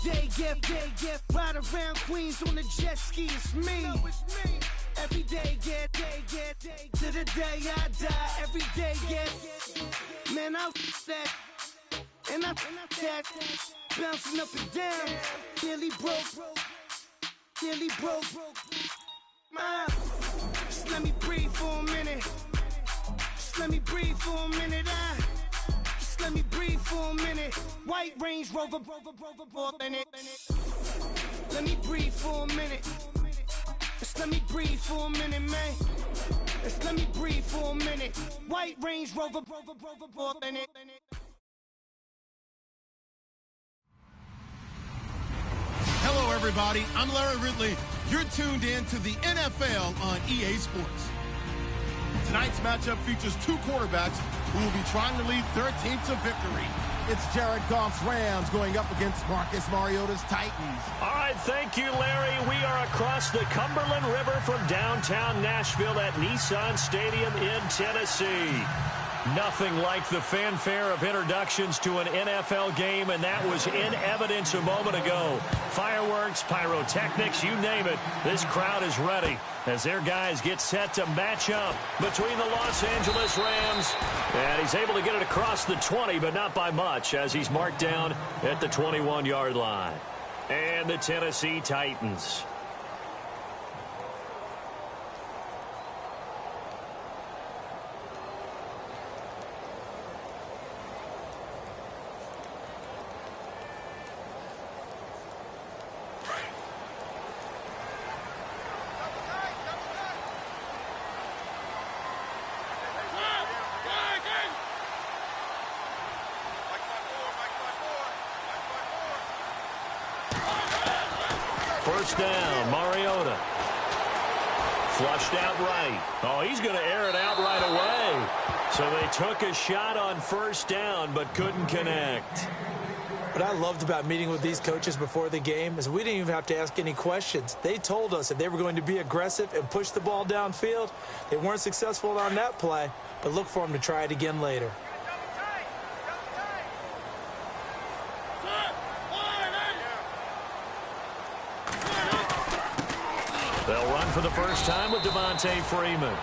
day, get ride around Queens on the jet ski. It's me. Every day, get to the day I die. Every day, get man, I that and I that bouncing up and down. Nearly broke. Just let me breathe for a minute. Just let me breathe for a minute. Just let me breathe for a minute. White Range Rover, in it. Let me breathe for a minute. Just let me breathe for a minute, man. Just let me breathe for a minute. White Range Rover, in it. Hello, everybody. I'm Larry Ridley. You're tuned in to the NFL on EA Sports. Tonight's matchup features two quarterbacks who will be trying to lead their team to victory. It's Jared Goff's Rams going up against Marcus Mariota's Titans. All right, thank you, Larry. We are across the Cumberland River from downtown Nashville at Nissan Stadium in Tennessee. Nothing like the fanfare of introductions to an NFL game, and that was in evidence a moment ago. Fireworks, pyrotechnics, you name it. This crowd is ready as their guys get set to match up between the Los Angeles Rams. And he's able to get it across the 20, but not by much, as he's marked down at the 21-yard line. And the Tennessee Titans. First down, Mariota. Flushed out right. Oh, he's going to air it out right away. So they took a shot on first down, but couldn't connect. What I loved about meeting with these coaches before the game is we didn't even have to ask any questions. They told us that they were going to be aggressive and push the ball downfield. They weren't successful on that play, but look for them to try it again later. They'll run for the first time with Devontae Freeman.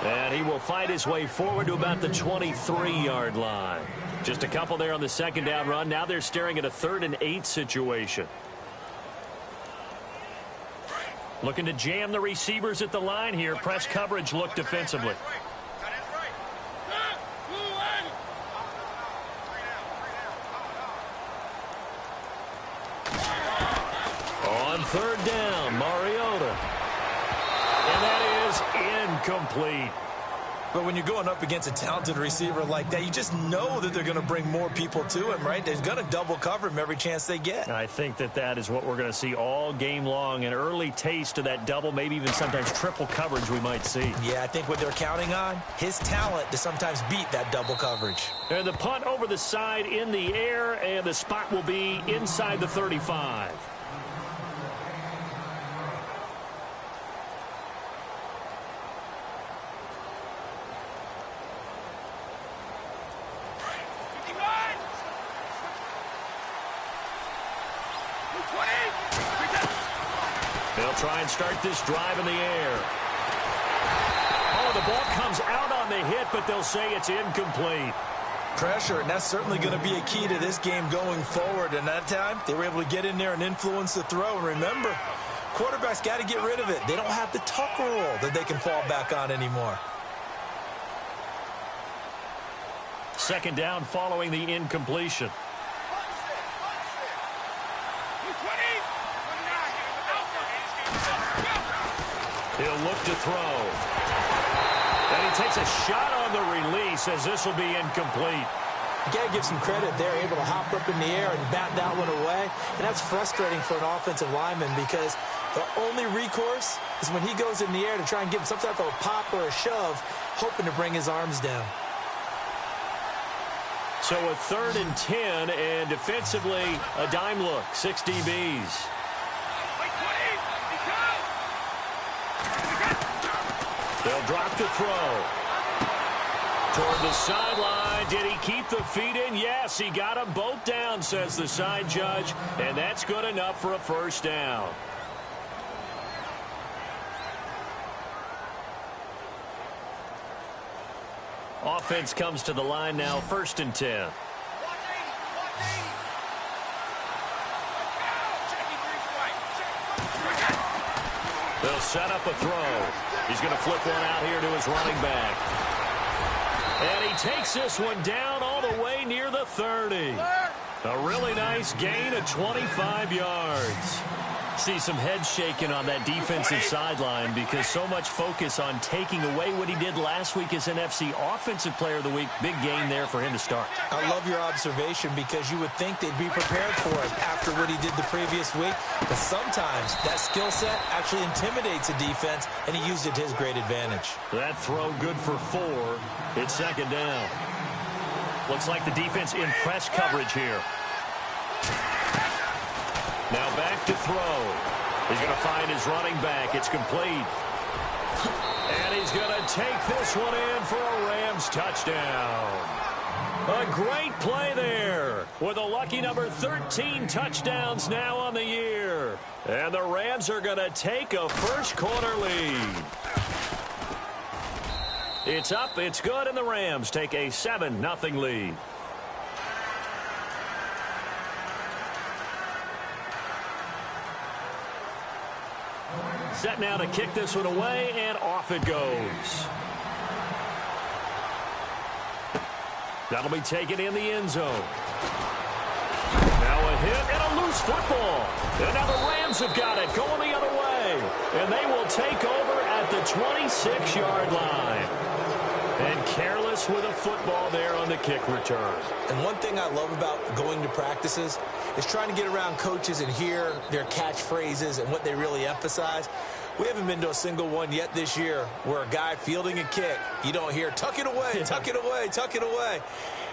And he will fight his way forward to about the 23-yard line. Just a couple there on the second down run. Now they're staring at a 3rd and 8 situation. Looking to jam the receivers at the line here. Press coverage look defensively. On 3rd down, Mariota. And that is incomplete. But when you're going up against a talented receiver like that, you just know that they're going to bring more people to him, right? They're going to double cover him every chance they get. I think that is what we're going to see all game long. An early taste of that double, maybe even sometimes triple coverage we might see. Yeah, I think what they're counting on, his talent to sometimes beat that double coverage. And the punt over the side in the air, and the spot will be inside the 35. They'll try and start this drive in the air. Oh, the ball comes out on the hit, but they'll say it's incomplete. Pressure, and that's certainly going to be a key to this game going forward. And that time, they were able to get in there and influence the throw. And remember, quarterbacks got to get rid of it. They don't have the tuck rule that they can fall back on anymore. Second down following the incompletion. He'll look to throw. And he takes a shot on the release as this will be incomplete. You got to give some credit. They're able to hop up in the air and bat that one away. And that's frustrating for an offensive lineman because the only recourse is when he goes in the air to try and give him some type of a pop or a shove, hoping to bring his arms down. So a 3rd and 10, and defensively, a dime look, 6 DBs. They'll drop to throw. Toward the sideline. Did he keep the feet in? Yes, he got them both down, says the side judge. And that's good enough for a first down. Offense comes to the line now, 1st and 10. They'll set up a throw. He's going to flip one out here to his running back. And he takes this one down all the way near the 30. A really nice gain of 25 yards. See some head shaking on that defensive sideline because so much focus on taking away what he did last week as NFC Offensive Player of the Week. Big gain there for him to start. I love your observation because you would think they'd be prepared for it after what he did the previous week. But sometimes that skill set actually intimidates a defense, and he used it to his great advantage. That throw good for 4. It's 2nd down. Looks like the defense in press coverage here. Now back to throw. He's going to find his running back. It's complete. And he's going to take this one in for a Rams touchdown. A great play there with a lucky number 13 touchdowns now on the year. And the Rams are going to take a first-quarter lead. It's up, it's good, and the Rams take a 7-0 lead. Set now to kick this one away, and off it goes. That'll be taken in the end zone. Now a hit and a loose football. And now the Rams have got it going the other way. And they will take over at the 26-yard line. And careless with a football there on the kick return. And one thing I love about going to practices is trying to get around coaches and hear their catchphrases and what they really emphasize. We haven't been to a single one yet this year where a guy fielding a kick, you don't hear, tuck it away, tuck it away, tuck it away.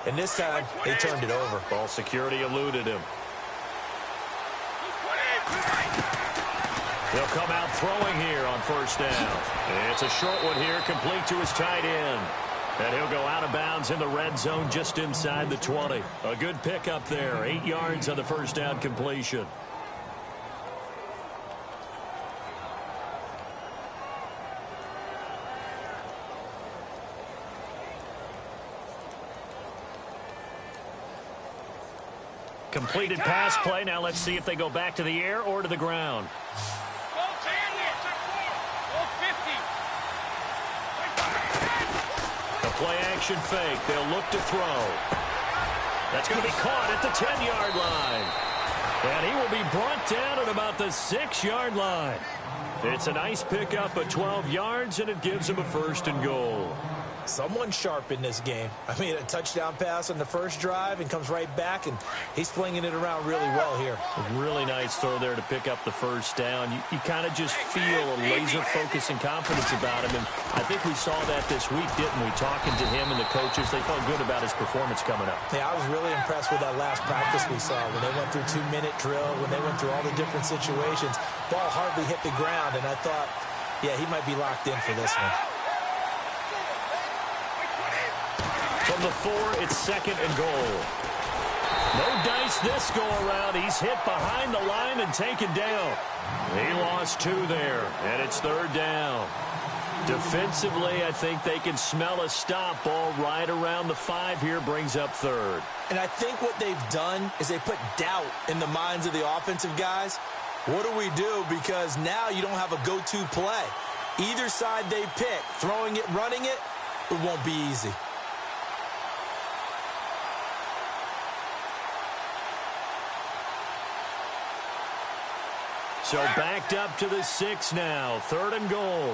And this time, they turned it over. Ball security eluded him. They'll come out throwing here on 1st down. It's a short one here, complete to his tight end. And he'll go out of bounds in the red zone just inside the 20. A good pickup there, 8 yards on the 1st down completion. Completed pass play. Now let's see if they go back to the air or to the ground. The play action fake. They'll look to throw. That's going to be caught at the 10-yard line. And he will be brought down at about the 6-yard line. It's a nice pickup of 12 yards, and it gives him a 1st and goal. Someone sharp in this game. I mean, a touchdown pass on the first drive and comes right back, and he's flinging it around really well here. A really nice throw there to pick up the 1st down. You kind of just feel a laser focus and confidence about him, and I think we saw that this week, didn't we? Talking to him and the coaches, they felt good about his performance coming up. Yeah, I was really impressed with that last practice we saw when they went through 2-minute drill, when they went through all the different situations. Ball hardly hit the ground, and I thought, yeah, he might be locked in for this one. From the 4, it's 2nd and goal. No dice this go-around. He's hit behind the line and taken down. He lost 2 there, and it's 3rd down. Defensively, I think they can smell a stop. Ball right around the 5 here, brings up 3rd. And I think what they've done is they put doubt in the minds of the offensive guys. What do we do? Because now you don't have a go-to play. Either side they pick, throwing it, running it, it won't be easy. So backed up to the 6 now. 3rd and goal.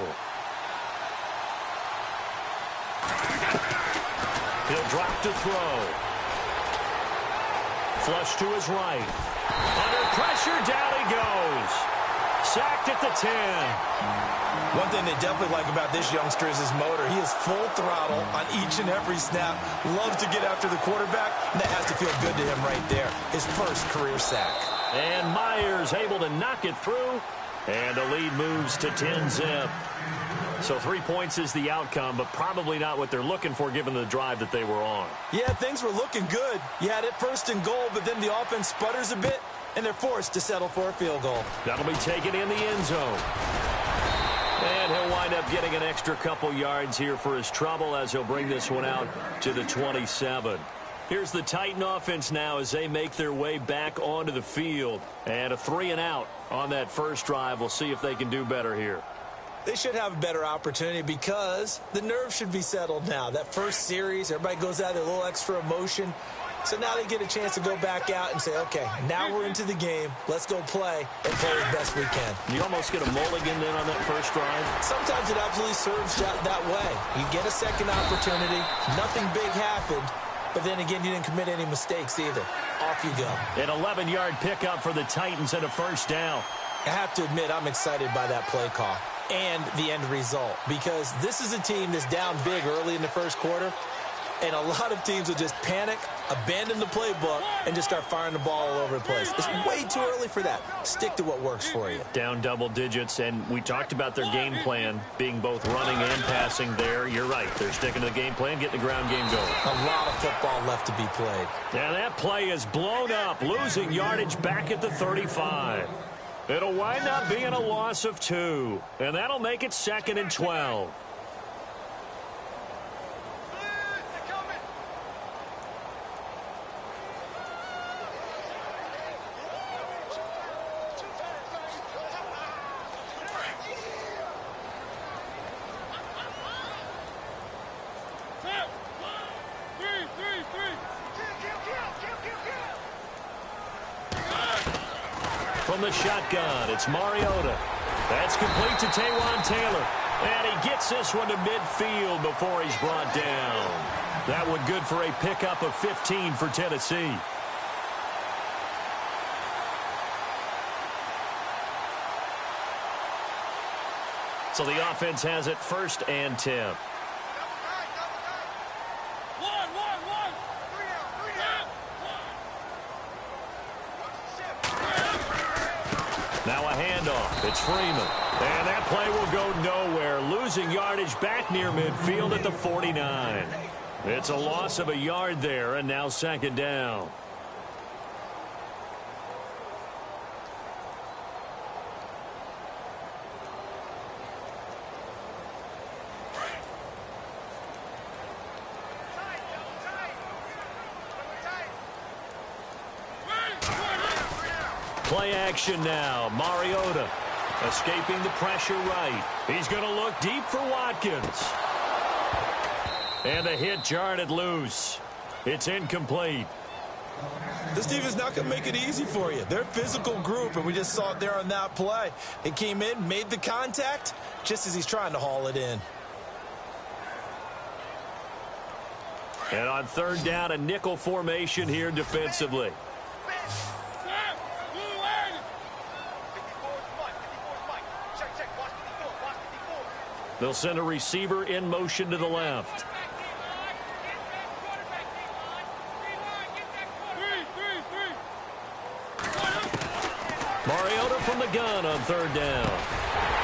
He'll drop to throw. Flush to his right. Under pressure, down he goes. Sacked at the 10. One thing they definitely like about this youngster is his motor. He is full throttle on each and every snap. Loves to get after the quarterback, and that has to feel good to him right there. His first career sack. And Myers able to knock it through. And the lead moves to 10-zip. So 3 points is the outcome, but probably not what they're looking for given the drive that they were on. Yeah, things were looking good. You had it first and goal, but then the offense sputters a bit, and they're forced to settle for a field goal. That'll be taken in the end zone. And he'll wind up getting an extra couple yards here for his trouble as he'll bring this one out to the 27. Here's the Titan offense now as they make their way back onto the field. And a 3-and-out on that first drive. We'll see if they can do better here. They should have a better opportunity because the nerves should be settled now. That first series, everybody goes out with a little extra emotion. So now they get a chance to go back out and say, okay, now we're into the game. Let's go play and play as best we can. You almost get a mulligan then on that first drive? Sometimes it absolutely serves that way. You get a second opportunity. Nothing big happened. But then again, you didn't commit any mistakes either. Off you go. An 11-yard pickup for the Titans and a first down. I have to admit, I'm excited by that play call and the end result because this is a team that's down big early in the first quarter, and a lot of teams will just panic, abandon the playbook, and just start firing the ball all over the place. It's way too early for that. Stick to what works for you. Down double digits, and we talked about their game plan being both running and passing there. You're right. They're sticking to the game plan, getting the ground game going. A lot of football left to be played. Now that play is blown up, losing yardage back at the 35. It'll wind up being a loss of 2, and that'll make it 2nd and 12. From the shotgun, it's Mariota. That's complete to Taywan Taylor. And he gets this one to midfield before he's brought down. That one good for a pickup of 15 for Tennessee. So the offense has it 1st and 10. Now a handoff. It's Freeman. And that play will go nowhere. Losing yardage back near midfield at the 49. It's a loss of a yard there, and now 2nd down. Play action now. Mariota escaping the pressure right. He's going to look deep for Watkins. And the hit jarred it loose. It's incomplete. This team is not going to make it easy for you. They're a physical group, and we just saw it there on that play. He came in, made the contact, just as he's trying to haul it in. And on 3rd down, a nickel formation here defensively. They'll send a receiver in motion to the left. Mariota from the gun on 3rd down.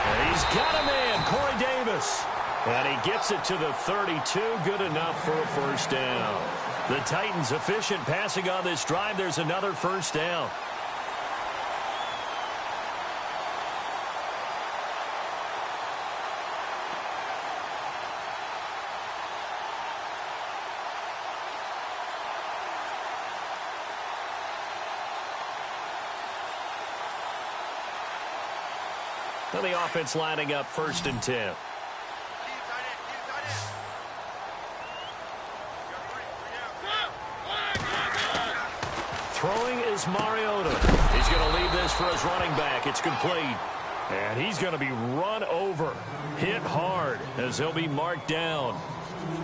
And he's got a man, Corey Davis. And he gets it to the 32, good enough for a first down. The Titans efficient passing on this drive. There's another first down. And the offense lining up 1st and 10. Throwing is Mariota. He's going to leave this for his running back. It's complete. And he's going to be run over. Hit hard as he'll be marked down.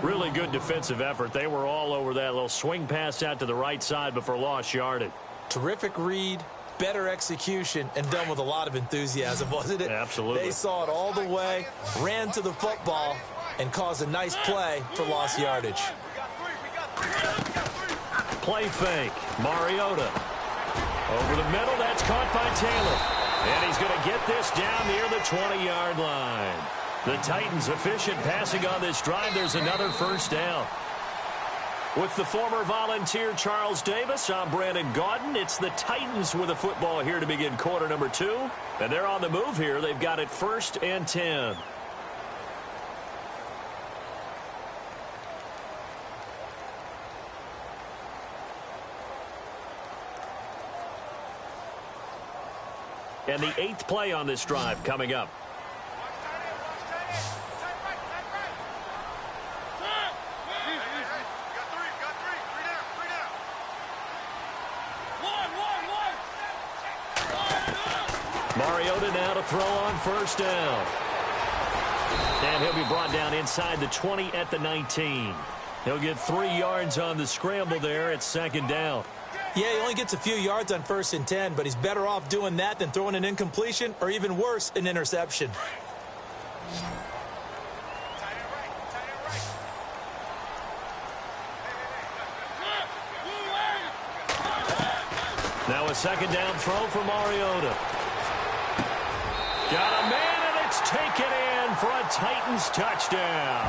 Really good defensive effort. They were all over that little swing pass out to the right side before lost yardage. Terrific read. Better execution, and done with a lot of enthusiasm, wasn't it? Absolutely. They saw it all the way, ran to the football, and caused a nice play for lost yardage. Play fake. Mariota. Over the middle, that's caught by Taylor. And he's going to get this down near the 20-yard line. The Titans efficient passing on this drive. There's another first down. With the former Volunteer Charles Davis, I'm Brandon Gaudin. It's the Titans with the football here to begin quarter number 2. And they're on the move here. They've got it 1st and 10. And the 8th play on this drive coming up. Mariota now to throw on first down. And he'll be brought down inside the 20 at the 19. He'll get 3 yards on the scramble there at 2nd down. Yeah, he only gets a few yards on 1st and 10, but he's better off doing that than throwing an incompletion or even worse, an interception. Now a 2nd down throw for Mariota. Got a man, and it's taken in for a Titans touchdown.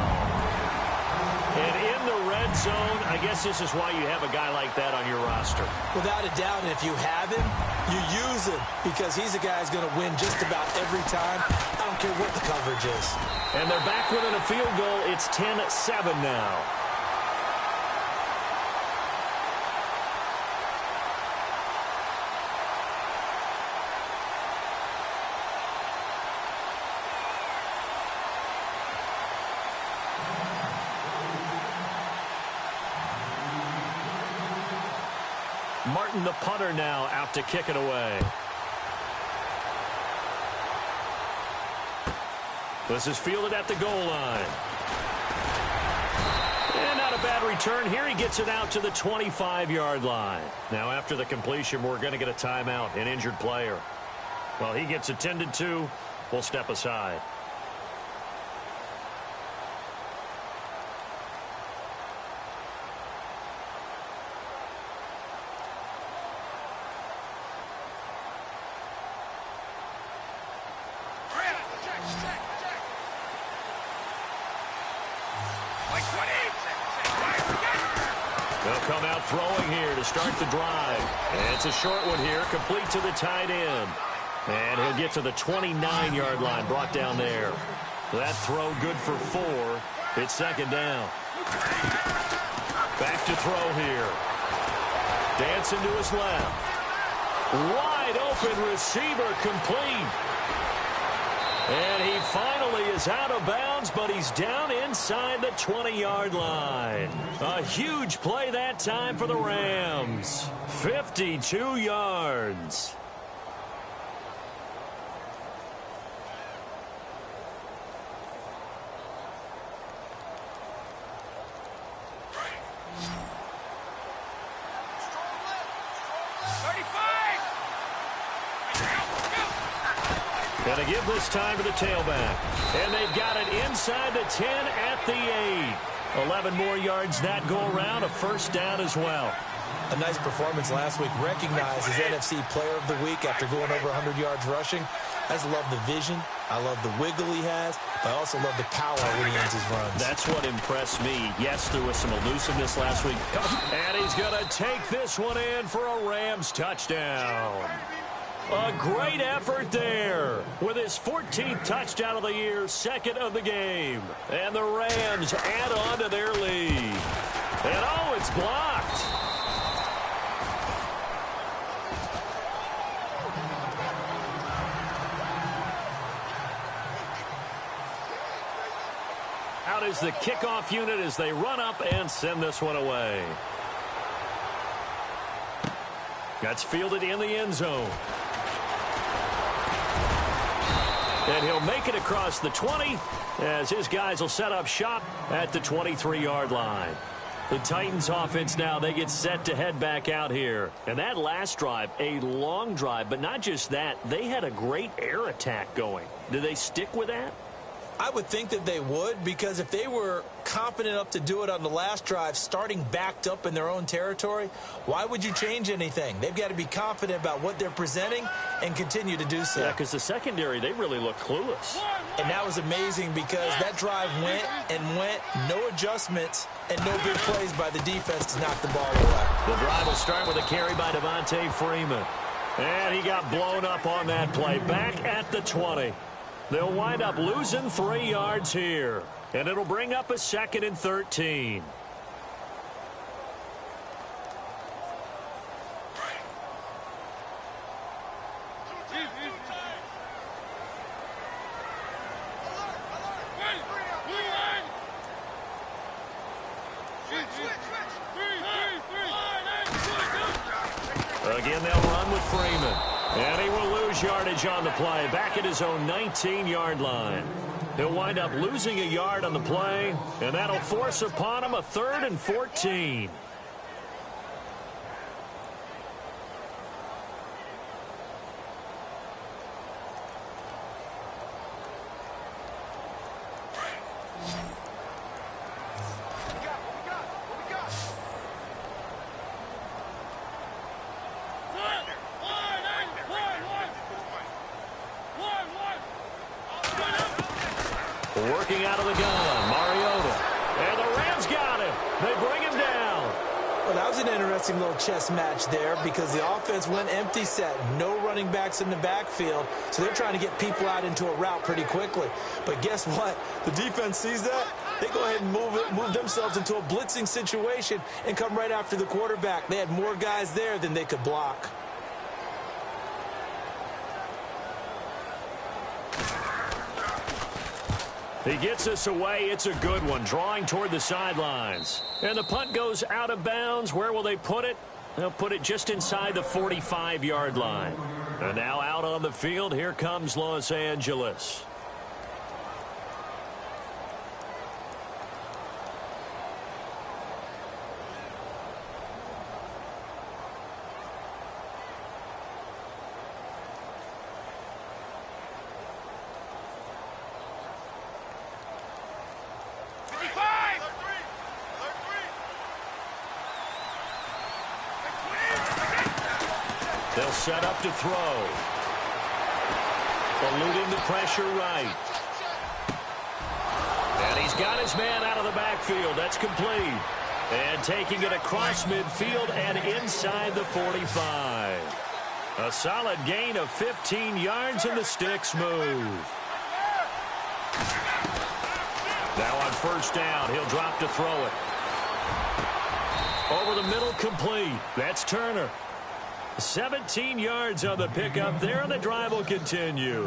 And in the red zone, I guess this is why you have a guy like that on your roster. Without a doubt, and if you have him, you use him because he's a guy who's going to win just about every time. I don't care what the coverage is. And they're back within a field goal. It's 10-7 now. Martin, the punter, now out to kick it away. This is fielded at the goal line. And not a bad return here. He gets it out to the 25-yard line. Now, after the completion, we're going to get a timeout, an injured player. Well, he gets attended to. We'll step aside. They'll come out throwing here to start the drive. And it's a short one here, complete to the tight end. And he'll get to the 29-yard line, brought down there. That throw good for 4. It's 2nd down. Back to throw here. Dancing to his left. Wide open receiver, complete. And he finally is out of bounds, but he's down inside the 20-yard line. A huge play that time for the Rams. 52 yards. Going to give this time to the tailback. And they've got it inside the 10 at the 8. 11 more yards that go around, a first down as well. A nice performance last week. Recognized as NFC Player of the Week after going over 100 yards rushing. I just love the vision. I love the wiggle he has. But I also love the power when he ends his runs. That's what impressed me. Yes, there was some elusiveness last week. And he's going to take this one in for a Rams touchdown. A great effort there with his 14th touchdown of the year, 2nd of the game. And the Rams add on to their lead. And oh, it's blocked. Out is the kickoff unit as they run up and send this one away. That's fielded in the end zone. And he'll make it across the 20 as his guys will set up shop at the 23-yard line. The Titans offense now, they get set to head back out here. And that last drive, a long drive, but not just that. They had a great air attack going. Do they stick with that? I would think that they would, because if they were confident enough to do it on the last drive, starting backed up in their own territory, why would you change anything? They've got to be confident about what they're presenting and continue to do so. Yeah, because the secondary, they really look clueless. And that was amazing because that drive went and went, no adjustments, and no big plays by the defense to knock the ball away. The drive will start with a carry by Devontae Freeman. And he got blown up on that play. Back at the 20. They'll wind up losing 3 yards here. And it'll bring up a 2nd and 13. Again, they'll run with Freeman. And he will lose yardage on the play, back at his own 19-yard line. He'll wind up losing a yard on the play, and that'll force upon him a 3rd and 14. Working out of the gun, Mariota. And the Rams got him. They bring him down. Well, that was an interesting little chess match there because the offense went empty set. No running backs in the backfield, so they're trying to get people out into a route pretty quickly. But guess what? The defense sees that. They go ahead and move themselves into a blitzing situation and come right after the quarterback. They had more guys there than they could block. He gets us away. It's a good one, drawing toward the sidelines. And the punt goes out of bounds. Where will they put it? They'll put it just inside the 45-yard line. And now out on the field, here comes Los Angeles. They'll set up to throw. Eluding the pressure right. And he's got his man out of the backfield. That's complete. And taking it across midfield and inside the 45. A solid gain of 15 yards, and the sticks move. Now on first down, he'll drop to throw it. Over the middle, complete. That's Turner. 17 yards on the pickup there, and the drive will continue.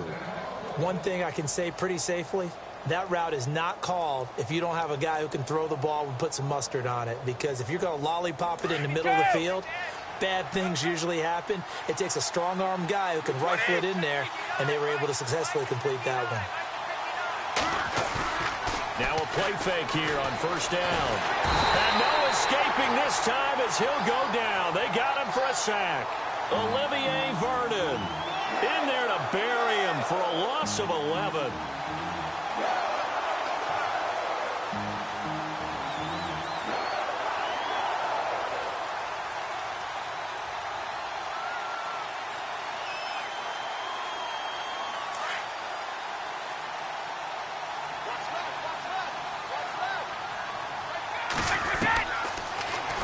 One thing I can say pretty safely, that route is not called if you don't have a guy who can throw the ball and put some mustard on it. Because if you're going to lollipop it in the middle of the field, bad things usually happen. It takes a strong-arm guy who can rifle it in there, and they were able to successfully complete that one. Now a play fake here on first down. And no escaping this time as he'll go down. They got him for a sack. Olivier Vernon in there to bury him for a loss of 11.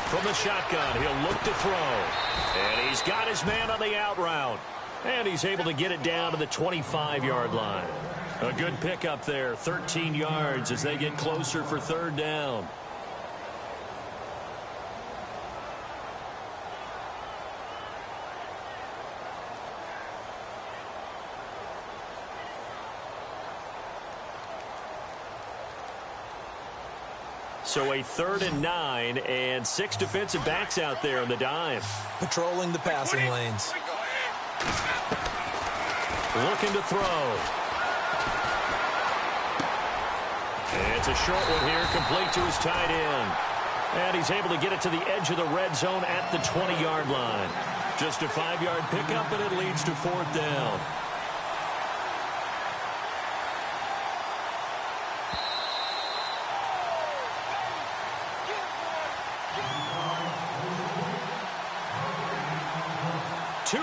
From the shotgun, he'll look to throw. And he's got his man on the out route. And he's able to get it down to the 25-yard line. A good pickup there, 13 yards as they get closer for third down. So a 3rd and 9, and 6 defensive backs out there in the dime. Patrolling the passing lanes. Looking to throw. It's a short one here, complete to his tight end. And he's able to get it to the edge of the red zone at the 20-yard line. Just a 5-yard pickup, and it leads to 4th down.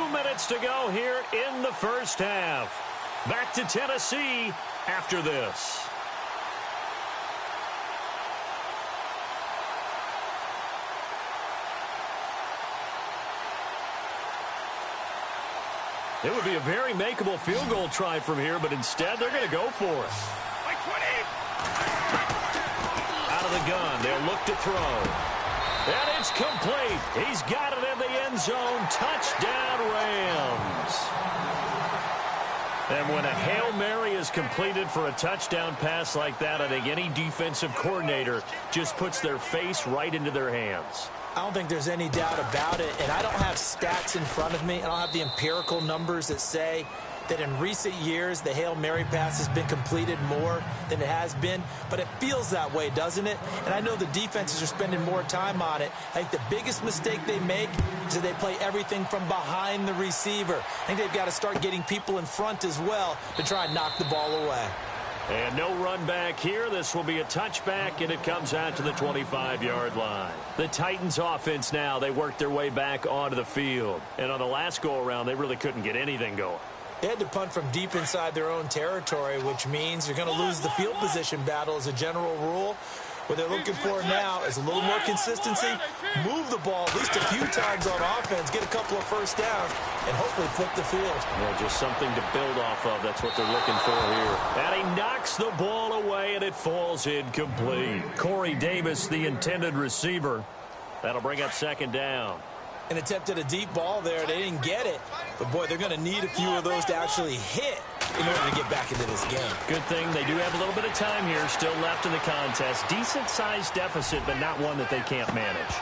minutes to go here in the first half. Back to Tennessee after this. It would be a very makeable field goal try from here, but instead they're going to go for it. Out of the gun, they'll look to throw. And it's complete. He's got it in the end zone. Touchdown, Rams. And when a Hail Mary is completed for a touchdown pass like that, I think any defensive coordinator just puts their face right into their hands. I don't think there's any doubt about it, and I don't have stats in front of me. I don't have the empirical numbers that say that in recent years the Hail Mary pass has been completed more than it has been, but it feels that way, doesn't it? And I know the defenses are spending more time on it. I think the biggest mistake they make is that they play everything from behind the receiver. I think they've got to start getting people in front as well to try and knock the ball away. And no run back here. This will be a touchback, and it comes out to the 25-yard line. The Titans offense now, they work their way back onto the field. And on the last go-around, they really couldn't get anything going. They had to punt from deep inside their own territory, which means you're going to lose the field position battle as a general rule. What they're looking for now is a little more consistency, move the ball at least a few times on offense, get a couple of first downs, and hopefully flip the field. Yeah, just something to build off of. That's what they're looking for here. And he knocks the ball away, and it falls incomplete. Corey Davis, the intended receiver. That'll bring up second down. And attempted a deep ball there. They didn't get it. But, boy, they're going to need a few of those to actually hit in order to get back into this game. Good thing they do have a little bit of time here still left in the contest. Decent-sized deficit, but not one that they can't manage.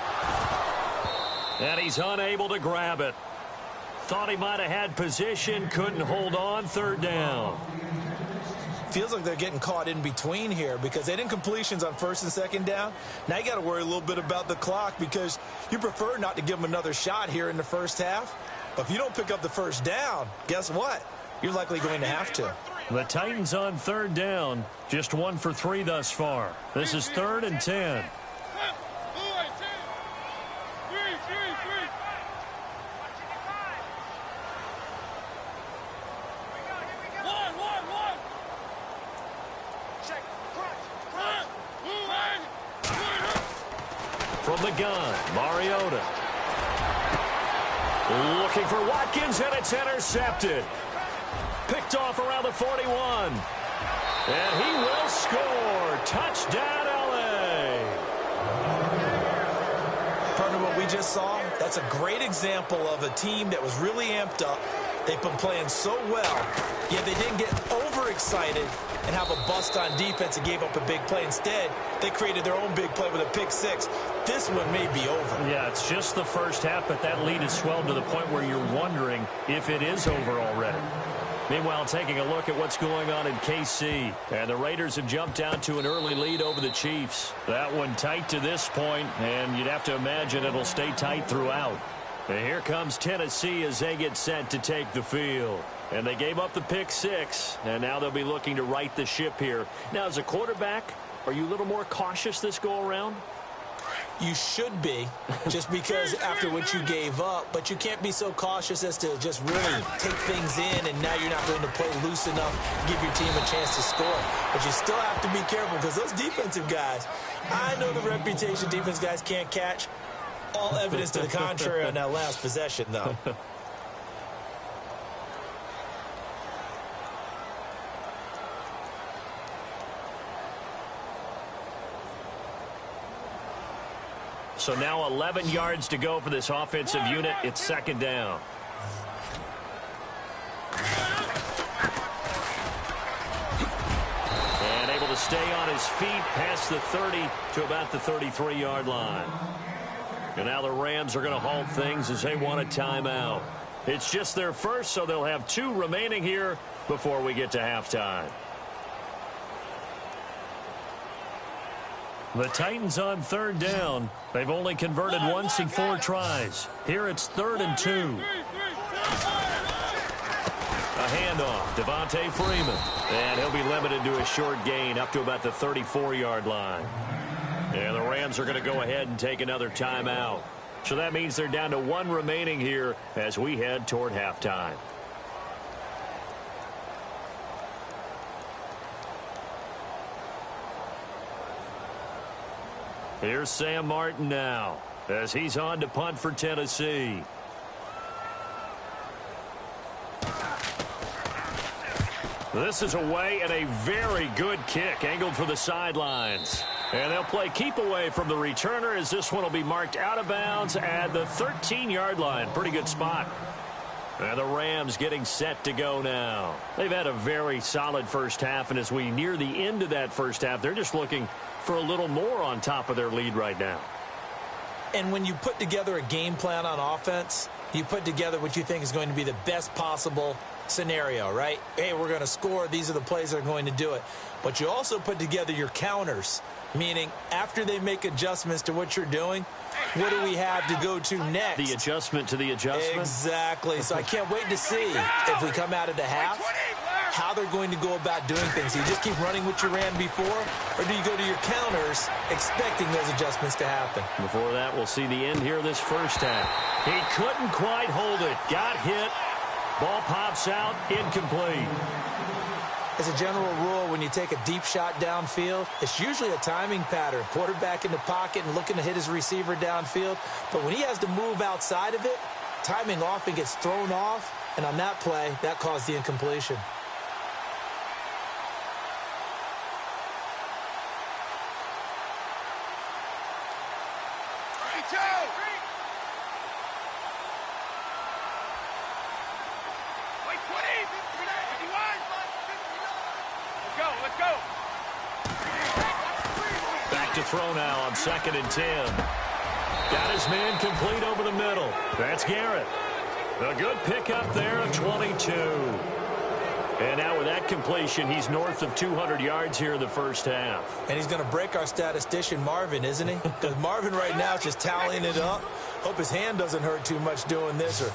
And he's unable to grab it. Thought he might have had position, couldn't hold on, third down. Feels like they're getting caught in between here because they didn't completions on first and second down. Now you got to worry a little bit about the clock because you prefer not to give them another shot here in the first half. But if you don't pick up the first down, guess what? You're likely going to have to. The Titans on third down, just 1 for 3 thus far. This is 3rd and 10. From the gun, Mariota. Looking for Watkins, and it's intercepted. Picked off around the 41. And he will score. Touchdown, L.A. Partner, what we just saw, that's a great example of a team that was really amped up. They've been playing so well, yet they didn't get overexcited and have a bust on defense and gave up a big play. Instead, they created their own big play with a pick six. This one may be over. Yeah, it's just the first half, but that lead has swelled to the point where you're wondering if it is over already. Meanwhile, taking a look at what's going on in KC. And the Raiders have jumped down to an early lead over the Chiefs. That one tight to this point, and you'd have to imagine it'll stay tight throughout. And here comes Tennessee as they get set to take the field. And they gave up the pick six, and now they'll be looking to right the ship here. Now, as a quarterback, are you a little more cautious this go-around? You should be, just because after what you gave up, but you can't be so cautious as to just really take things in, and now you're not going to play loose enough to give your team a chance to score. But you still have to be careful because those defensive guys, I know the reputation defense guys can't catch. All evidence to the contrary on that last possession, though. So now 11 yards to go for this offensive unit. It's second down. And able to stay on his feet past the 30 to about the 33-yard line. And now the Rams are going to halt things as they want a timeout. It's just their first, so they'll have 2 remaining here before we get to halftime. The Titans on third down. They've only converted once in 4 tries. Here it's 3rd and 2. A handoff, Devontae Freeman. And he'll be limited to a short gain up to about the 34-yard line. And the Rams are going to go ahead and take another timeout. So that means they're down to 1 remaining here as we head toward halftime. Here's Sam Martin now as he's on to punt for Tennessee. This is away and a very good kick angled for the sidelines. And they'll play keep away from the returner as this one will be marked out of bounds at the 13-yard line. Pretty good spot. And the Rams getting set to go now. They've had a very solid first half, and as we near the end of that first half, they're just looking for a little more on top of their lead right now. And when you put together a game plan on offense, you put together what you think is going to be the best possible scenario, right? Hey, we're going to score. These are the plays that are going to do it. But you also put together your counters, meaning after they make adjustments to what you're doing, what do we have to go to next? The adjustment to the adjustment? Exactly. So I can't wait to see if we come out of the half, how they're going to go about doing things. Do you just keep running what you ran before, or do you go to your counters expecting those adjustments to happen? Before that, we'll see the end here of this first half. He couldn't quite hold it. Got hit. Ball pops out. Incomplete. As a general rule, when you take a deep shot downfield, it's usually a timing pattern. Quarterback in the pocket and looking to hit his receiver downfield. But when he has to move outside of it, timing often gets thrown off. And on that play, that caused the incompletion. Throw now on 2nd and 10. Got his man complete over the middle. That's Garrett. A good pickup there of 22. And now with that completion, he's north of 200 yards here in the first half. And he's going to break our statistician, Marvin, isn't he? Because Marvin right now is just tallying it up. Hope his hand doesn't hurt too much doing this or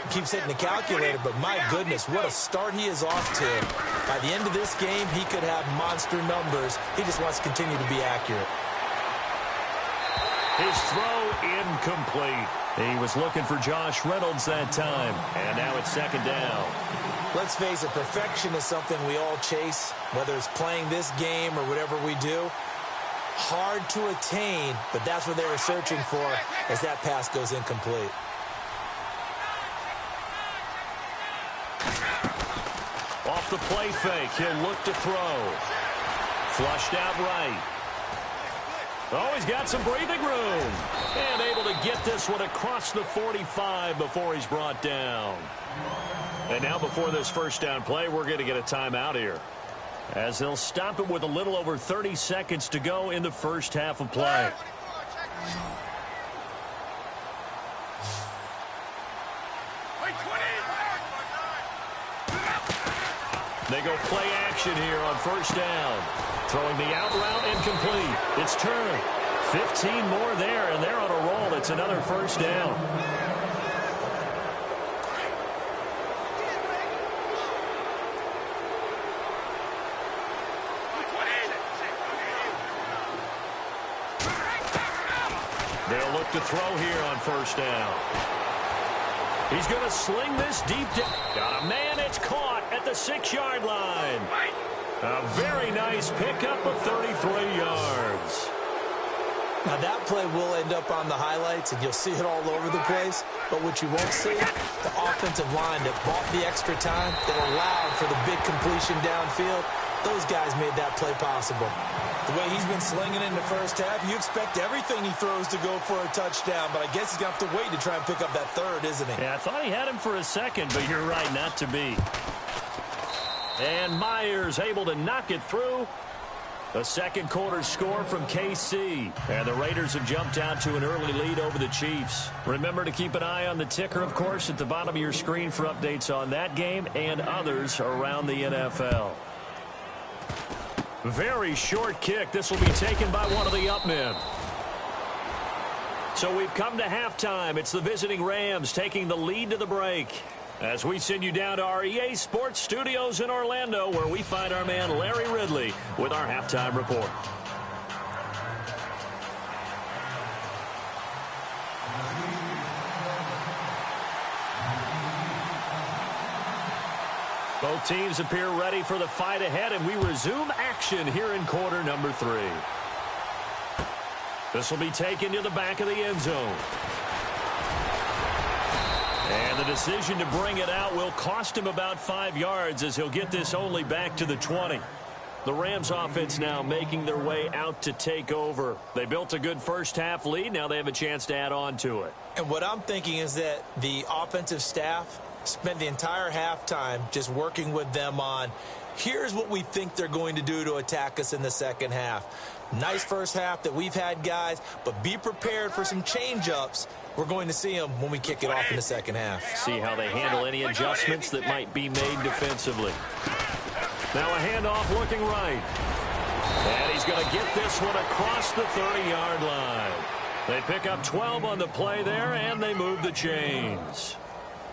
keeps hitting the calculator. But my goodness, what a start he is off to. By the end of this game, he could have monster numbers. He just wants to continue to be accurate. His throw incomplete. He was looking for Josh Reynolds that time. And now it's 2nd down. Let's face it, perfection is something we all chase, whether it's playing this game or whatever we do. Hard to attain, but that's what they were searching for as that pass goes incomplete. Off the play fake, he'll look to throw. Flushed out right. Oh, he's got some breathing room. And able to get this one across the 45 before he's brought down. And now before this first down play, we're going to get a timeout here, as they'll stop it with a little over 30 seconds to go in the first half of play. They go play action here on first down. Throwing the out route incomplete. It's turned. 15 more there, and they're on a roll. It's another first down. They'll look to throw here on first down. He's going to sling this deep down. Got a man. It's caught at the 6-yard line. A very nice pickup of 33 yards. Now that play will end up on the highlights, and you'll see it all over the place. But what you won't see, the offensive line that bought the extra time, that allowed for the big completion downfield, those guys made that play possible. The way he's been slinging in the first half, you expect everything he throws to go for a touchdown, but I guess he's going to have to wait to try and pick up that third, isn't he? Yeah, I thought he had him for a second, but you're right, not to be. And Myers able to knock it through. The second quarter score from KC. And the Raiders have jumped out to an early lead over the Chiefs. Remember to keep an eye on the ticker, of course, at the bottom of your screen for updates on that game and others around the NFL. Very short kick. This will be taken by one of the up men. So we've come to halftime. It's the visiting Rams taking the lead to the break, as we send you down to our EA Sports Studios in Orlando, where we find our man Larry Ridley with our halftime report. Both teams appear ready for the fight ahead, and we resume action here in quarter number 3. This will be taken to the back of the end zone. And the decision to bring it out will cost him about 5 yards as he'll get this only back to the 20. The Rams offense now making their way out to take over. They built a good first-half lead. Now they have a chance to add on to it. And what I'm thinking is that the offensive staff spent the entire halftime just working with them on, here's what we think they're going to do to attack us in the second half. Nice first half that we've had, guys, but be prepared for some change-ups. We're going to see them when we kick it off in the second half. See how they handle any adjustments that might be made defensively. Now a handoff looking right. And he's going to get this one across the 30-yard line. They pick up 12 on the play there, and they move the chains.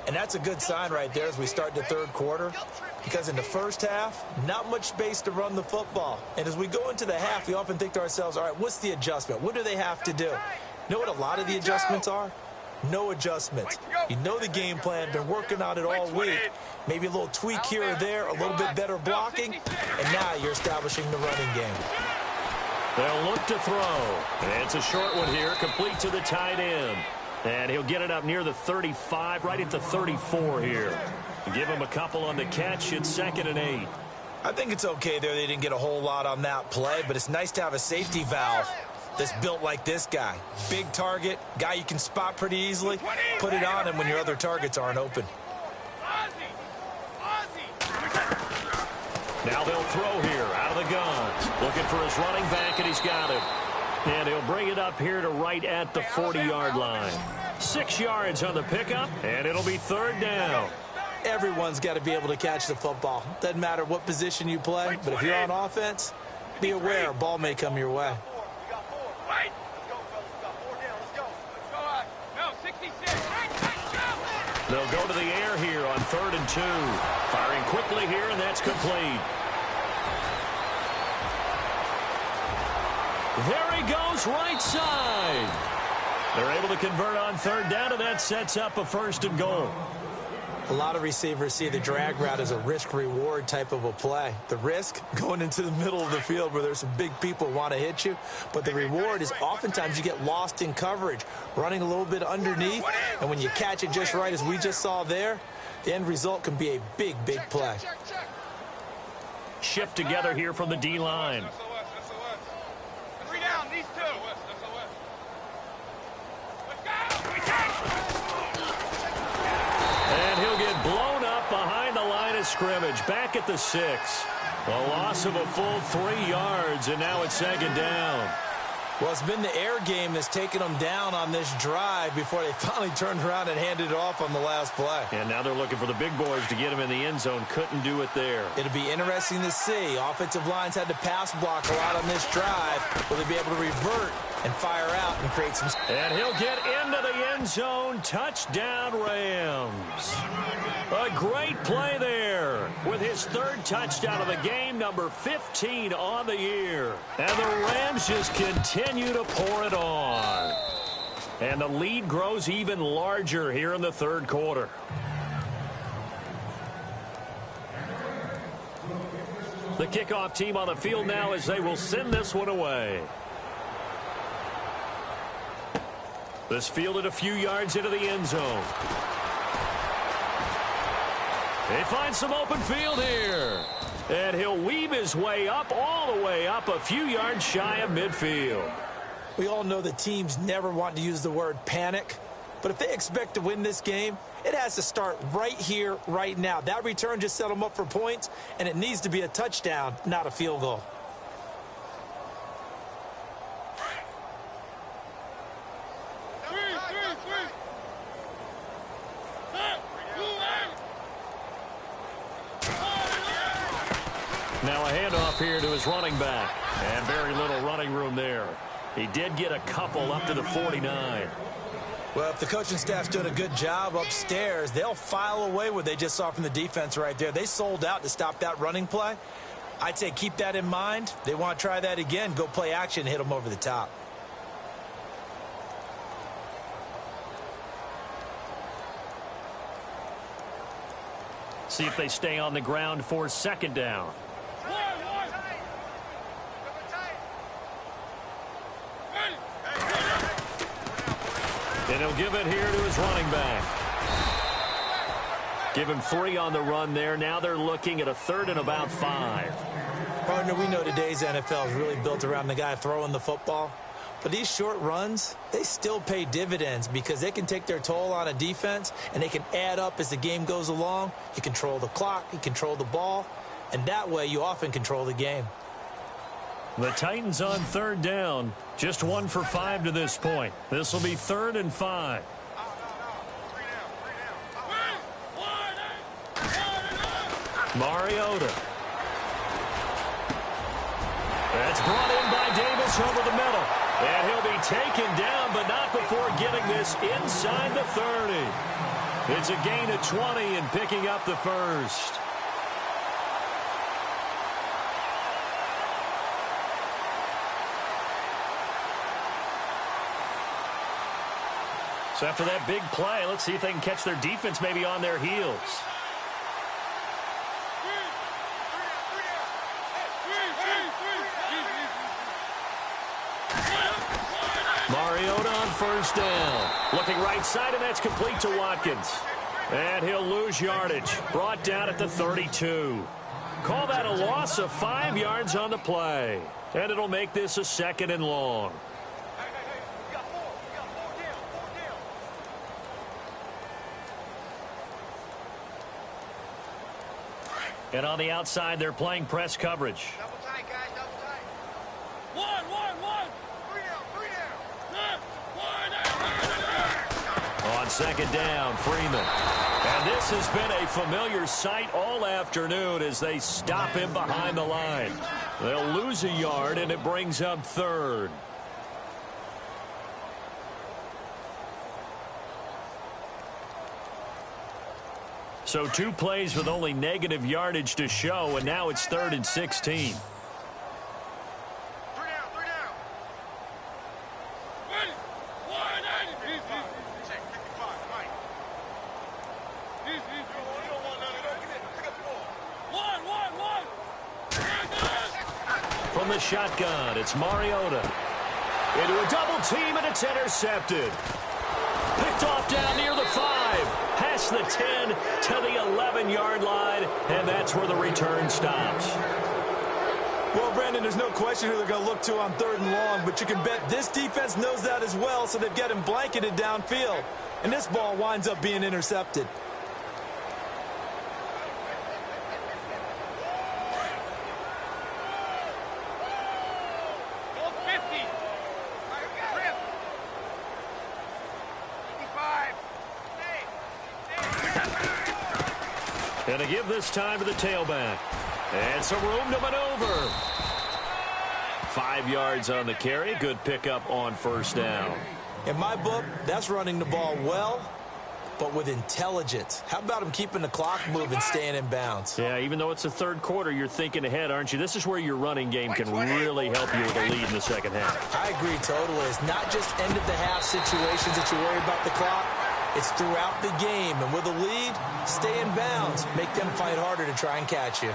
And that's a good sign right there as we start the third quarter, because in the first half, not much space to run the football. And as we go into the half, we often think to ourselves, all right, what's the adjustment? What do they have to do? You know what a lot of the adjustments are? No adjustments. You know the game plan, been working on it all week. Maybe a little tweak here or there, a little bit better blocking, and now you're establishing the running game. They'll look to throw. And it's a short one here, complete to the tight end. And he'll get it up near the 35, right at the 34 here. Give him a couple on the catch. It's 2nd and 8. I think it's okay there. They didn't get a whole lot on that play, but it's nice to have a safety valve that's built like this guy. Big target, guy you can spot pretty easily. Put it on him when your other targets aren't open. Now they'll throw here out of the gun. Looking for his running back, and he's got him. And he'll bring it up here to right at the 40-yard line. 6 yards on the pickup, and it'll be 3rd down. Everyone's got to be able to catch the football. Doesn't matter what position you play, but if you're on offense, be aware a ball may come your way. They'll go to the air here on 3rd and 2. Firing quickly here, and that's complete. There he goes, right side. They're able to convert on 3rd down, and that sets up a 1st and goal. A lot of receivers see the drag route as a risk-reward type of a play. The risk, going into the middle of the field where there's some big people who want to hit you. But the reward is oftentimes you get lost in coverage, running a little bit underneath. And when you catch it just right, as we just saw there, the end result can be a big, big play. Shift together here from the D-line. And he'll get blown up behind the line of scrimmage, back at the 6. A loss of a full 3 yards, and now it's 2nd down. Well, it's been the air game that's taken them down on this drive before they finally turned around and handed it off on the last play. And now they're looking for the big boys to get him in the end zone. Couldn't do it there. It'll be interesting to see. Offensive lines had to pass block a lot on this drive. Will they be able to revert and fire out and create some... And he'll get into the end zone. Touchdown, Rams. A great play there with his 3rd touchdown of the game, number 15 on the year. And the Rams just continue to pour it on. And the lead grows even larger here in the 3rd quarter. The kickoff team on the field now as they will send this one away. This fielded a few yards into the end zone. He finds some open field here. And he'll weave his way up, all the way up, a few yards shy of midfield. We all know that teams never want to use the word panic. But if they expect to win this game, it has to start right here, right now. That return just set them up for points, and it needs to be a touchdown, not a field goal. Now a handoff here to his running back. And very little running room there. He did get a couple up to the 49. Well, if the coaching staff's doing a good job upstairs, they'll file away what they just saw from the defense right there. They sold out to stop that running play. I'd say keep that in mind. They want to try that again. Go play action and hit them over the top. See if they stay on the ground for second down. And he'll give it here to his running back. Give him 3 on the run there. Now they're looking at a 3rd and about 5. Partner, we know today's NFL is really built around the guy throwing the football. But these short runs, they still pay dividends because they can take their toll on a defense and they can add up as the game goes along. You control the clock, you control the ball, and that way you often control the game. The Titans on 3rd down. Just 1 for 5 to this point. This will be 3rd and 5. Mariota. That's brought in by Davis over the middle. And he'll be taken down, but not before getting this inside the 30. It's a gain of 20 and picking up the first. So after that big play, let's see if they can catch their defense maybe on their heels. Mariota on 1st down. Looking right side, and that's complete to Watkins. And he'll lose yardage. Brought down at the 32. Call that a loss of 5 yards on the play. And it'll make this a 2nd and long. And on the outside, they're playing press coverage. Double tight, guys, double tight. One. 3 down. On 2nd down, Freeman. And this has been a familiar sight all afternoon as they stop him behind the line. They'll lose a yard, and it brings up 3rd. So 2 plays with only negative yardage to show, and now it's 3rd and 16. 3 down. Check, 55, right. You don't want none of that. Pick up the ball. From the shotgun, it's Mariota. Into a double team, and it's intercepted. Picked off down near the 5. Past the 10 to the 11-yard line, and that's where the return stops. Well, Brandon, there's no question who they're going to look to on 3rd and long, but you can bet this defense knows that as well, so they've got him blanketed downfield. And this ball winds up being intercepted. And to give this time to the tailback. And some room to maneuver. 5 yards on the carry. Good pickup on 1st down. In my book, that's running the ball well, but with intelligence. How about him keeping the clock moving, staying in bounds? Yeah, even though it's the 3rd quarter, you're thinking ahead, aren't you? This is where your running game can really help you with a lead in the 2nd half. I agree totally. It's not just end-of-the-half situations that you worry about the clock. It's throughout the game. And with a lead, stay in bounds. Make them fight harder to try and catch you.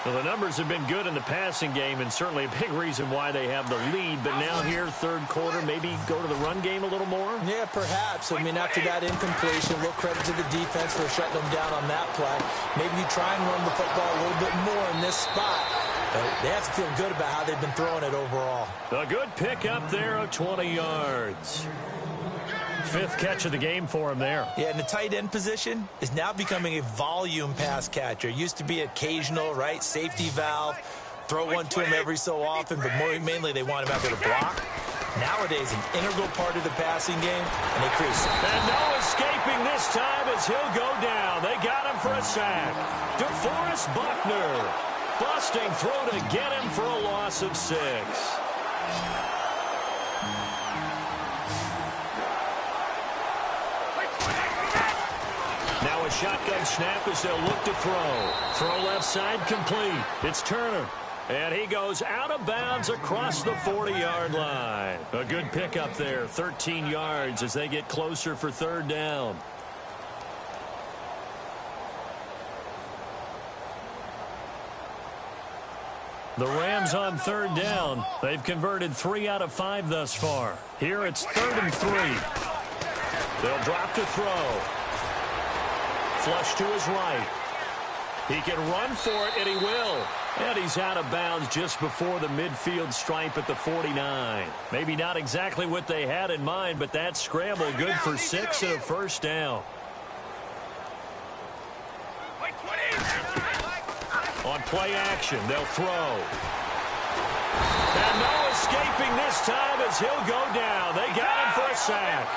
Well, the numbers have been good in the passing game, and certainly a big reason why they have the lead. But now here, 3rd quarter, maybe go to the run game a little more? Yeah, perhaps. I mean, after that incompletion, a little credit to the defense for shutting them down on that play. Maybe you try and run the football a little bit more in this spot. But they have to feel good about how they've been throwing it overall. A good pickup there of 20 yards. 5th catch of the game for him there. Yeah, and the tight end position is now becoming a volume pass catcher. Used to be occasional, right, safety valve, throw one to him every so often, but mainly they want him out there to block. Nowadays, an integral part of the passing game, and they create space. And no escaping this time as he'll go down. They got him for a sack. DeForest Buckner, busting through to get him for a loss of 6. Now a shotgun snap as they'll look to throw. Throw left side complete. It's Turner. And he goes out of bounds across the 40-yard line. A good pickup there, 13 yards as they get closer for 3rd down. The Rams on third down. They've converted 3 out of 5 thus far. Here it's 3rd and 3. They'll drop to throw. Flush to his right. He can run for it, and he will. And he's out of bounds just before the midfield stripe at the 49. Maybe not exactly what they had in mind, but that scramble good for 6 and a first down. On play action, they'll throw. And no escaping this time as he'll go down. They got him for a sack.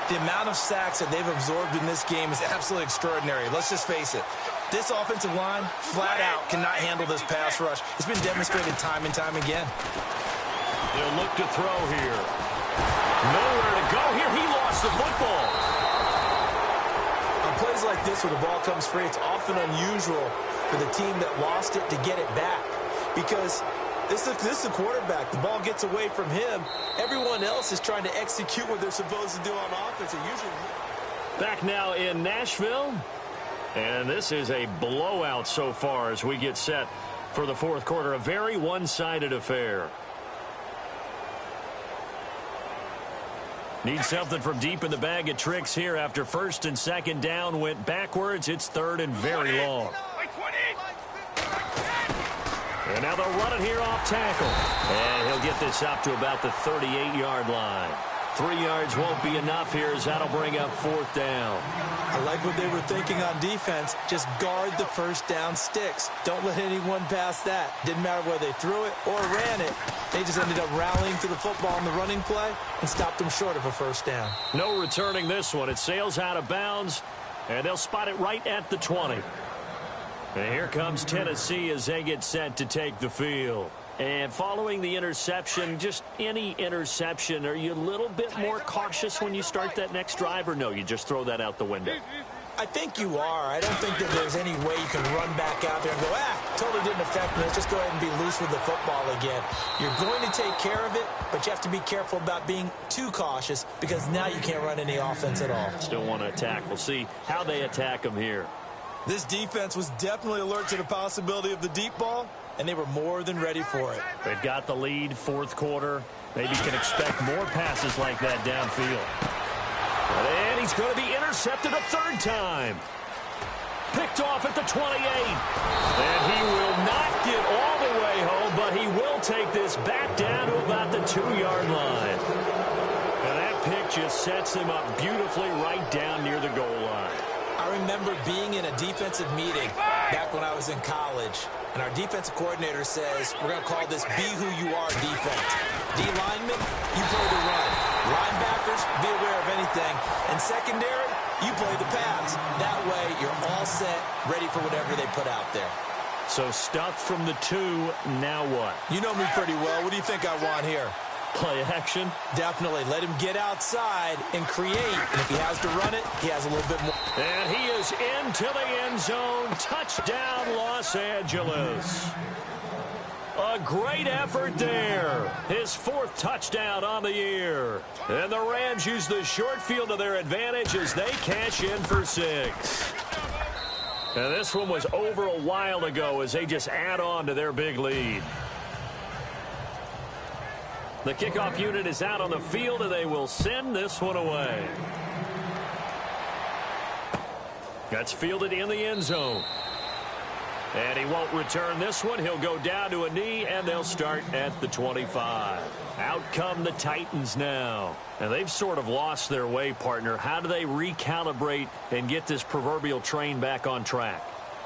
The amount of sacks that they've absorbed in this game is absolutely extraordinary. Let's just face it. This offensive line, flat out, cannot handle this pass rush. It's been demonstrated time and time again. They'll look to throw here. Nowhere to go here. He lost the football. On plays like this where the ball comes free, it's often unusual for the team that lost it to get it back. Because this is the quarterback. The ball gets away from him. Everyone else is trying to execute what they're supposed to do on offense. Back now in Nashville. And this is a blowout so far as we get set for the fourth quarter. A very one-sided affair. Need something from deep in the bag of tricks here after 1st and 2nd down went backwards. It's 3rd and very long. And now they'll run it here off tackle. And he'll get this up to about the 38-yard line. 3 yards won't be enough here as that'll bring up 4th down. I like what they were thinking on defense. Just guard the first down sticks. Don't let anyone pass that. Didn't matter whether they threw it or ran it. They just ended up rallying to the football on the running play and stopped them short of a first down. No returning this one. It sails out of bounds, and they'll spot it right at the 20. And here comes Tennessee as they get set to take the field. And following the interception, just any interception, are you a little bit more cautious when you start that next drive, or no, you just throw that out the window? I think you are. I don't think that there's any way you can run back out there and go, totally didn't affect me. Let's just go ahead and be loose with the football again. You're going to take care of it, but you have to be careful about being too cautious because now you can't run any offense at all. Still want to attack. We'll see how they attack them here. This defense was definitely alert to the possibility of the deep ball, and they were more than ready for it. They've got the lead, 4th quarter. Maybe can expect more passes like that downfield. And he's going to be intercepted a 3rd time. Picked off at the 28. And he will not get all the way home, but he will take this back down to about the 2-yard line. And that pick just sets him up beautifully right down near the goal line. I remember being in a defensive meeting back when I was in college, and our defensive coordinator says, we're going to call this be who you are defense. D linemen, you play the run. Linebackers, be aware of anything. And secondary, you play the pass. That way, you're all set, ready for whatever they put out there. So stuff from the 2, now what? You know me pretty well. What do you think I want here? Play action? Definitely. Let him get outside and create. And if he has to run it, he has a little bit more. And he is into the end zone. Touchdown, Los Angeles. A great effort there. His 4th touchdown on the year. And the Rams use the short field to their advantage as they cash in for 6. And this one was over a while ago as they just add on to their big lead. The kickoff unit is out on the field, and they will send this one away. That's fielded in the end zone. And he won't return this one. He'll go down to a knee, and they'll start at the 25. Out come the Titans now. And they've sort of lost their way, partner. How do they recalibrate and get this proverbial train back on track?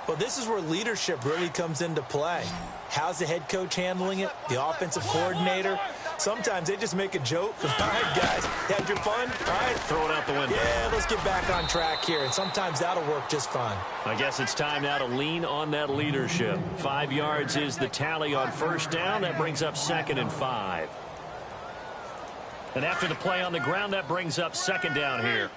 Well, this is where leadership really comes into play. How's the head coach handling it? The offensive coordinator? Sometimes they just make a joke. All right, guys, had your fun? All right. Throw it out the window. Yeah, let's get back on track here. And sometimes that'll work just fine. I guess it's time now to lean on that leadership. 5 yards is the tally on 1st down. That brings up 2nd and 5. And after the play on the ground, that brings up 2nd down here.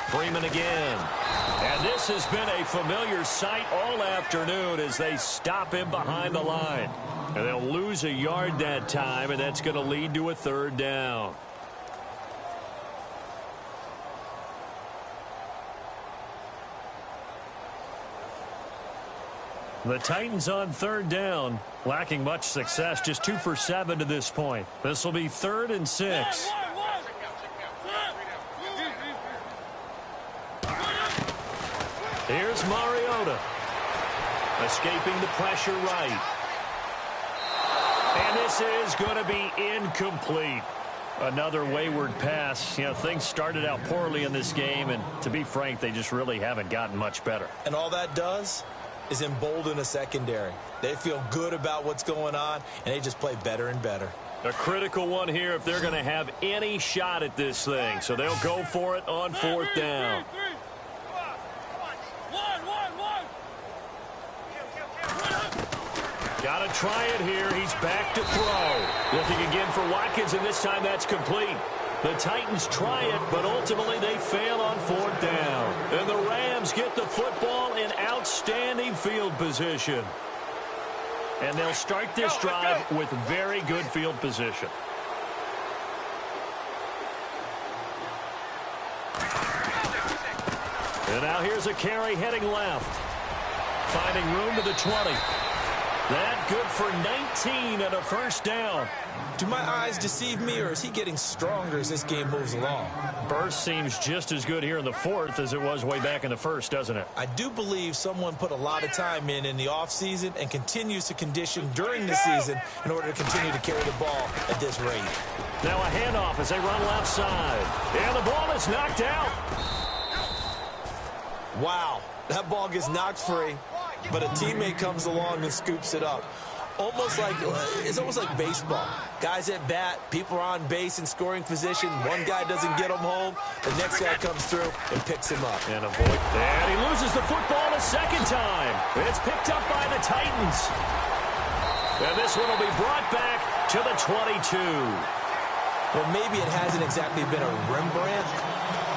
Freeman again. And this has been a familiar sight all afternoon as they stop him behind the line. And they'll lose a yard that time, and that's going to lead to a third down. The Titans on third down, lacking much success, just 2 for 7 to this point. This will be 3rd and 6. Here's Mariota, escaping the pressure right. And this is going to be incomplete. Another wayward pass. You know, things started out poorly in this game, and to be frank, they just really haven't gotten much better. And all that does is embolden a secondary. They feel good about what's going on, and they just play better and better. A critical one here if they're going to have any shot at this thing. So they'll go for it on 4th down. Got to try it here. He's back to throw. Looking again for Watkins, and this time that's complete. The Titans try it, but ultimately they fail on 4th down. And the Rams get the football in outstanding field position. And they'll start this drive with very good field position. And now here's a carry heading left. Finding room to the 20. That good for 19 and a first down. Do my eyes deceive me, or is he getting stronger as this game moves along? Burst seems just as good here in the 4th as it was way back in the 1st, doesn't it? I do believe someone put a lot of time in the offseason and continues to condition during the season in order to continue to carry the ball at this rate. Now a handoff as they run left side. And the ball is knocked out. Wow, that ball gets knocked free, but a teammate comes along and scoops it up. It's almost like baseball. Guys at bat, people are on base in scoring position. One guy doesn't get him home. The next guy comes through and picks him up. And he loses the football a second time. It's picked up by the Titans. And this one will be brought back to the 22. Well, maybe it hasn't exactly been a Rembrandt,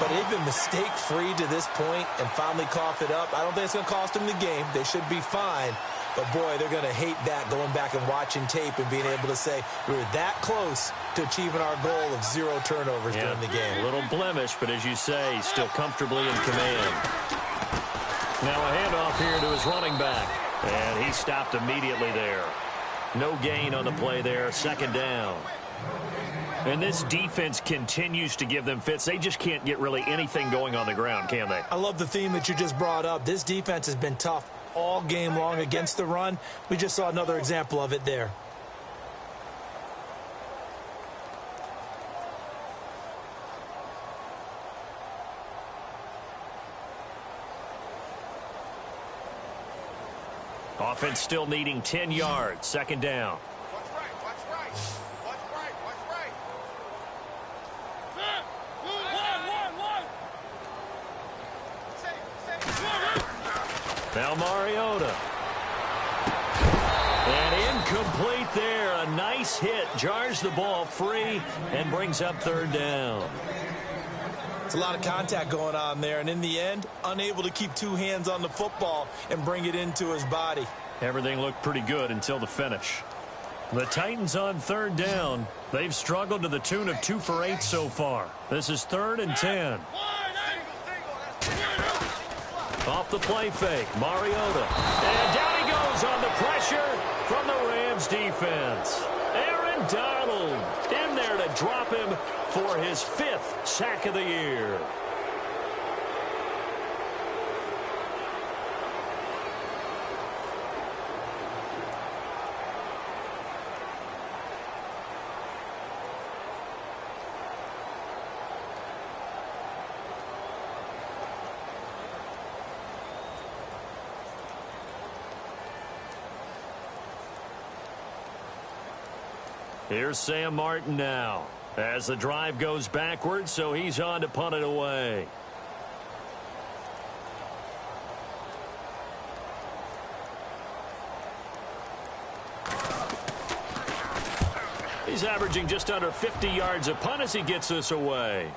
but they've been mistake-free to this point and finally cough it up. I don't think it's going to cost them the game. They should be fine. But, boy, they're going to hate that, going back and watching tape and being able to say we were that close to achieving our goal of 0 turnovers during the game. A little blemish, but as you say, still comfortably in command. Now a handoff here to his running back. And he stopped immediately there. No gain on the play there, 2nd down. And this defense continues to give them fits. They just can't get really anything going on the ground, can they? I love the theme that you just brought up. This defense has been tough all game long against the run. We just saw another example of it there. Offense still needing 10 yards, 2nd down. Now Mariota. And incomplete there. A nice hit. Jars the ball free and brings up 3rd down. It's a lot of contact going on there. And in the end, unable to keep 2 hands on the football and bring it into his body. Everything looked pretty good until the finish. The Titans on 3rd down. They've struggled to the tune of 2 for 8 so far. This is 3rd and 10. Off the play fake, Mariota. And down he goes on the pressure from the Rams defense. Aaron Donald in there to drop him for his 5th sack of the year. Here's Sam Martin now as the drive goes backwards, so he's on to punt it away. He's averaging just under 50 yards a punt as he gets this away.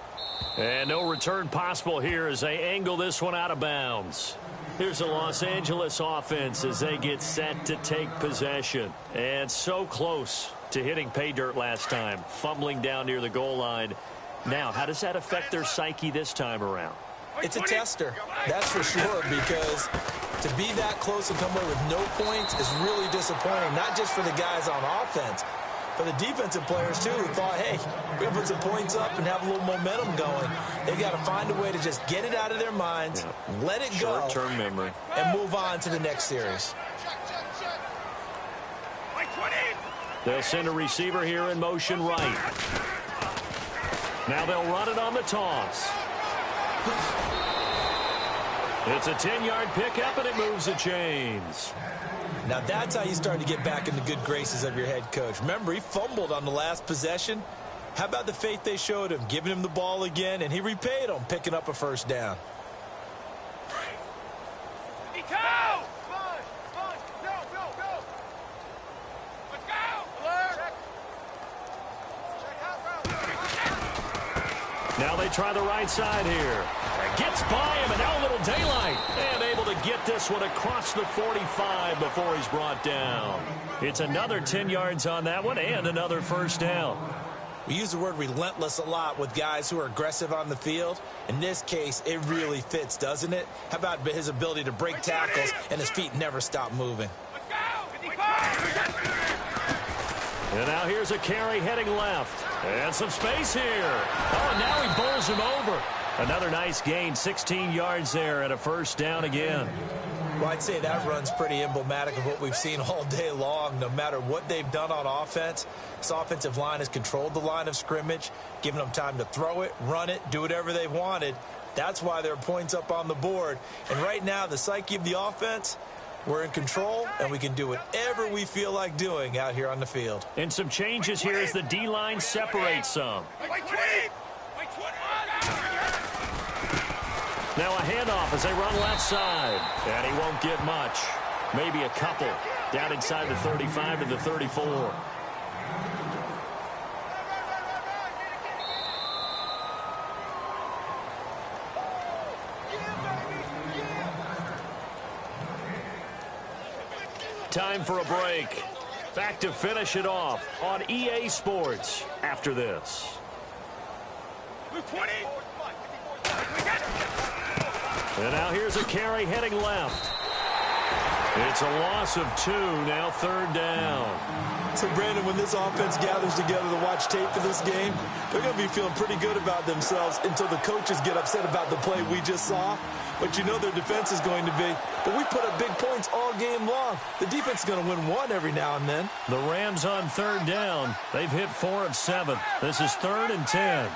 And no return possible here as they angle this one out of bounds. Here's the Los Angeles offense as they get set to take possession. And so close to hitting pay dirt last time, fumbling down near the goal line. Now, how does that affect their psyche this time around? It's a tester, that's for sure, because to be that close and come away with no points is really disappointing, not just for the guys on offense, but the defensive players, too, who thought, hey, we can put some points up and have a little momentum going. They've got to find a way to just get it out of their minds, let it go, short-term memory, and move on to the next series. They'll send a receiver here in motion right. Now they'll run it on the toss. It's a 10-yard pickup, and it moves the chains. Now that's how you start to get back in the good graces of your head coach. Remember, he fumbled on the last possession. How about the faith they showed him, giving him the ball again, and he repaid them, picking up a first down. Now they try the right side here. Gets by him, and now a little daylight. And able to get this one across the 45 before he's brought down. It's another 10 yards on that one and another first down. We use the word relentless a lot with guys who are aggressive on the field. In this case, it really fits, doesn't it? How about his ability to break tackles and his feet never stop moving? And now here's a carry heading left. And some space here. Oh, and now he bowls him over. Another nice gain, 16 yards there and a first down again. Well, I'd say that run's pretty emblematic of what we've seen all day long. No matter what they've done on offense, this offensive line has controlled the line of scrimmage, giving them time to throw it, run it, do whatever they've wanted. That's why there are points up on the board. And right now, the psyche of the offense, we're in control, and we can do whatever we feel like doing out here on the field. And some changes here as the D-line separates some. Now a handoff as they run left side. And he won't get much. Maybe a couple. Down inside the 35 to the 34. Time for a break. Back to finish it off on EA Sports after this. And now here's a carry heading left. It's a loss of 2, now third down. So, Brandon, when this offense gathers together to watch tape for this game, they're going to be feeling pretty good about themselves until the coaches get upset about the play we just saw. But you know their defense is going to be, but we put up big points all game long. The defense is going to win one every now and then. The Rams on third down. They've hit 4 of 7. This is 3rd and 10.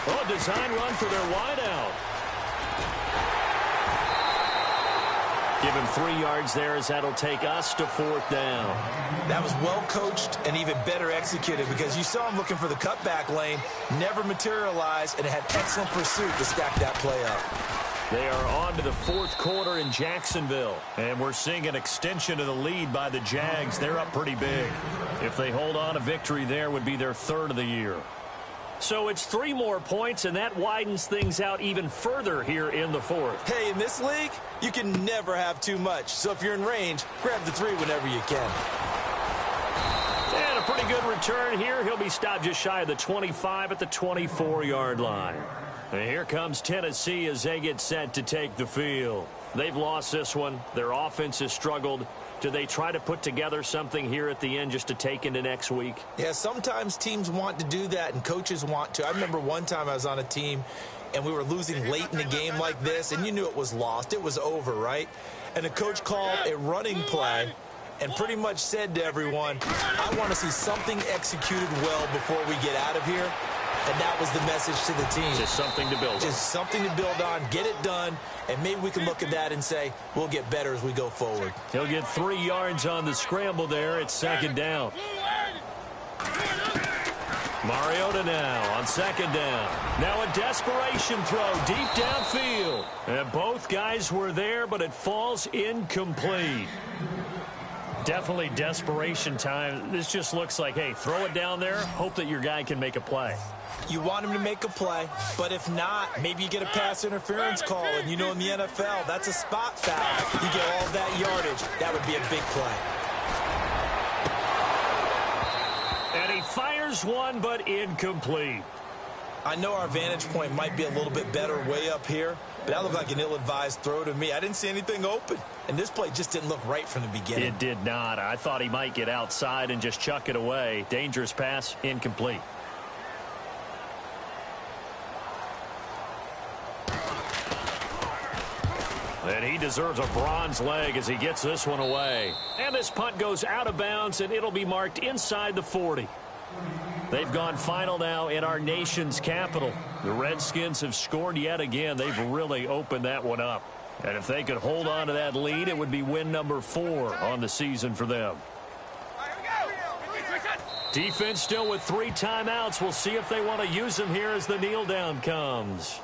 Oh, design run for their wideout. Give him 3 yards there as that'll take us to 4th down. That was well coached and even better executed because you saw him looking for the cutback lane, never materialized, and had excellent pursuit to stack that play up. They are on to the 4th quarter in Jacksonville, and we're seeing an extension of the lead by the Jags. They're up pretty big. If they hold on, a victory there would be their 3rd of the year. So it's 3 more points, and that widens things out even further here in the 4th. Hey, in this league, you can never have too much. So if you're in range, grab the 3 whenever you can. And a pretty good return here. He'll be stopped just shy of the 25 at the 24-yard line. And here comes Tennessee as they get set to take the field. They've lost this one. Their offense has struggled. Do they try to put together something here at the end just to take into next week? Yeah, sometimes teams want to do that and coaches want to. I remember one time I was on a team and we were losing late in the game like this, and you knew it was lost. It was over, right? And the coach called a running play and pretty much said to everyone, I want to see something executed well before we get out of here. And that was the message to the team. Just something to build on. Just something to build on, get it done, and maybe we can look at that and say, we'll get better as we go forward. He'll get 3 yards on the scramble there. It's 2nd down. Mariota now on second down. Now a desperation throw deep downfield. And both guys were there, but it falls incomplete. Definitely desperation time. This just looks like, hey, throw it down there, hope that your guy can make a play. You want him to make a play, but if not, maybe you get a pass interference call, and you know in the NFL, that's a spot foul. You get all of that yardage. That would be a big play. And he fires one, but incomplete. I know our vantage point might be a little bit better way up here, but that looked like an ill-advised throw to me. I didn't see anything open, and this play just didn't look right from the beginning. It did not. I thought he might get outside and just chuck it away. Dangerous pass, incomplete. And he deserves a bronze leg as he gets this one away. And this punt goes out of bounds, and it'll be marked inside the 40. They've gone final now in our nation's capital. The Redskins have scored yet again. They've really opened that one up. And if they could hold on to that lead, it would be win number 4 on the season for them. Defense still with 3 timeouts. We'll see if they want to use them here as the kneel down comes.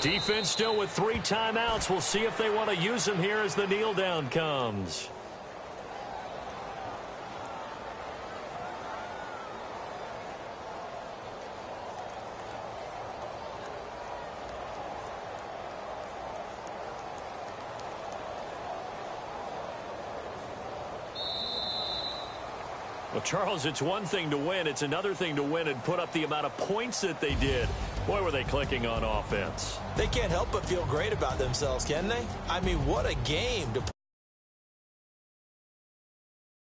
Defense still with 3 timeouts. We'll see if they want to use them here as the kneel down comes. Well, Charles, it's one thing to win. It's another thing to win and put up the amount of points that they did. Boy, were they clicking on offense. They can't help but feel great about themselves, can they? I mean, what a game to